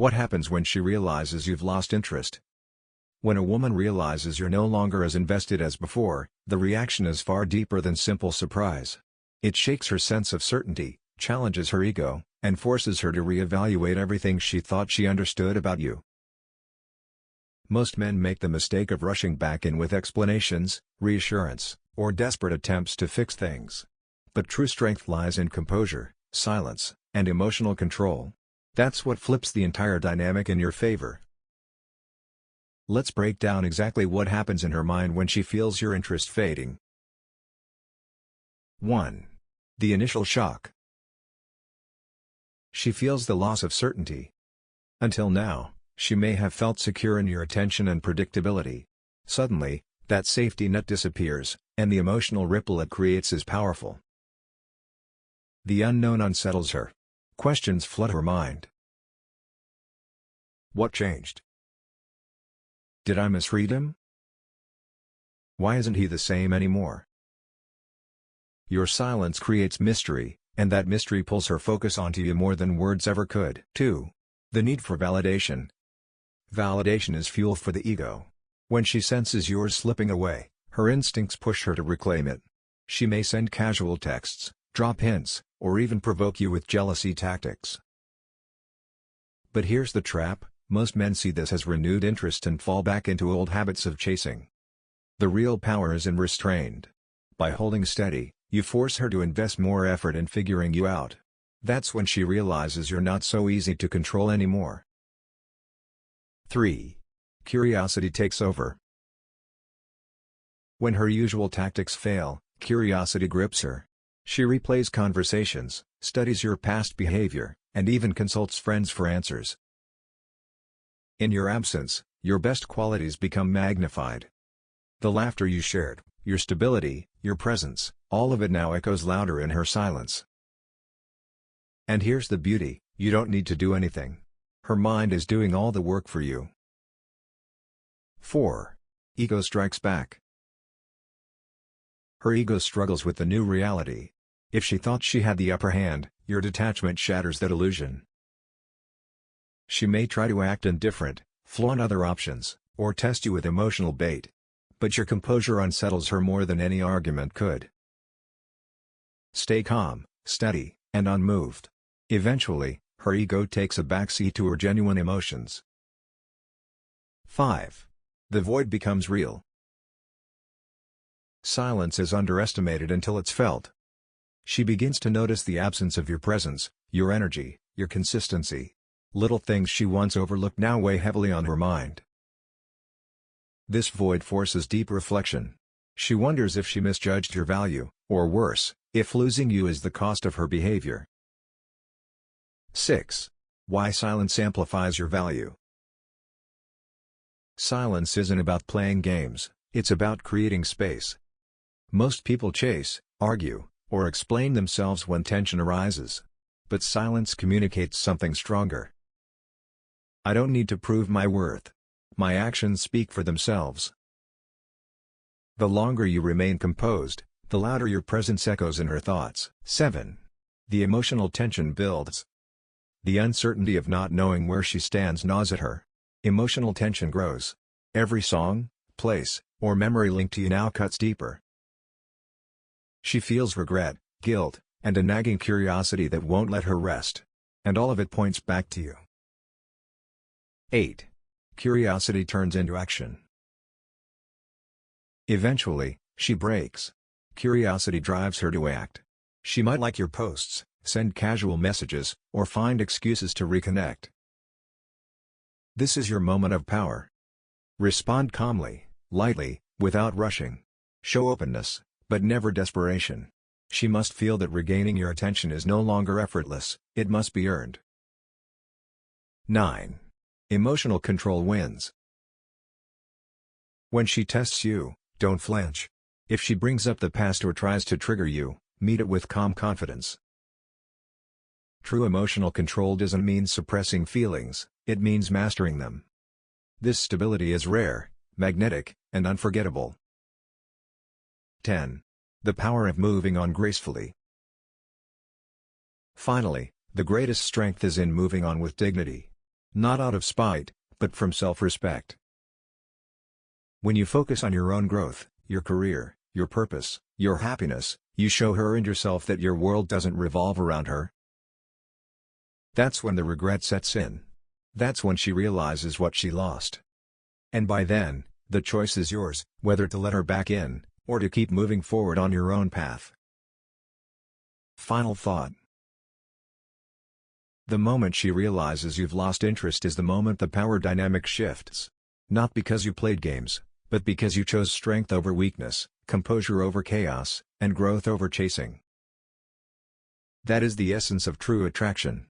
What happens when she realizes you've lost interest? When a woman realizes you're no longer as invested as before, the reaction is far deeper than simple surprise. It shakes her sense of certainty, challenges her ego, and forces her to reevaluate everything she thought she understood about you. Most men make the mistake of rushing back in with explanations, reassurance, or desperate attempts to fix things. But true strength lies in composure, silence, and emotional control. That's what flips the entire dynamic in your favor. Let's break down exactly what happens in her mind when she feels your interest fading. 1. The initial shock. She feels the loss of certainty. Until now, she may have felt secure in your attention and predictability. Suddenly, that safety net disappears, and the emotional ripple it creates is powerful. The unknown unsettles her. Questions flood her mind. What changed? Did I misread him? Why isn't he the same anymore? Your silence creates mystery, and that mystery pulls her focus onto you more than words ever could. 2. The need for validation. Validation is fuel for the ego. When she senses yours slipping away, her instincts push her to reclaim it. She may send casual texts, drop hints, or even provoke you with jealousy tactics. But here's the trap: most men see this as renewed interest and fall back into old habits of chasing. The real power is in restraint. By holding steady, you force her to invest more effort in figuring you out. That's when she realizes you're not so easy to control anymore. 3. Curiosity takes over. When her usual tactics fail, curiosity grips her. She replays conversations, studies your past behavior, and even consults friends for answers. In your absence, your best qualities become magnified. The laughter you shared, your stability, your presence, all of it now echoes louder in her silence. And here's the beauty: you don't need to do anything. Her mind is doing all the work for you. 4. Ego strikes back. Her ego struggles with the new reality. If she thought she had the upper hand, your detachment shatters that illusion. She may try to act indifferent, flaunt other options, or test you with emotional bait. But your composure unsettles her more than any argument could. Stay calm, steady, and unmoved. Eventually, her ego takes a backseat to her genuine emotions. 5. The void becomes real. Silence is underestimated until it's felt. She begins to notice the absence of your presence, your energy, your consistency. Little things she once overlooked now weigh heavily on her mind. This void forces deep reflection. She wonders if she misjudged your value, or worse, if losing you is the cost of her behavior. 6. Why silence amplifies your value. Silence isn't about playing games, it's about creating space. Most people chase, argue, or explain themselves when tension arises. But silence communicates something stronger. I don't need to prove my worth. My actions speak for themselves. The longer you remain composed, the louder your presence echoes in her thoughts. 7. The emotional tension builds. The uncertainty of not knowing where she stands gnaws at her. Emotional tension grows. Every song, place, or memory linked to you now cuts deeper. She feels regret, guilt, and a nagging curiosity that won't let her rest. And all of it points back to you. 8. Curiosity turns into action. Eventually, she breaks. Curiosity drives her to act. She might like your posts, send casual messages, or find excuses to reconnect. This is your moment of power. Respond calmly, lightly, without rushing. Show openness, but never desperation. She must feel that regaining your attention is no longer effortless, it must be earned. 9. Emotional control wins. When she tests you, don't flinch. If she brings up the past or tries to trigger you, meet it with calm confidence. True emotional control doesn't mean suppressing feelings, it means mastering them. This stability is rare, magnetic, and unforgettable. 10. The power of moving on gracefully. Finally, the greatest strength is in moving on with dignity. Not out of spite, but from self-respect. When you focus on your own growth, your career, your purpose, your happiness, you show her and yourself that your world doesn't revolve around her. That's when the regret sets in. That's when she realizes what she lost. And by then, the choice is yours, whether to let her back in, or to keep moving forward on your own path. Final thought. The moment she realizes you've lost interest is the moment the power dynamic shifts. Not because you played games, but because you chose strength over weakness, composure over chaos, and growth over chasing. That is the essence of true attraction.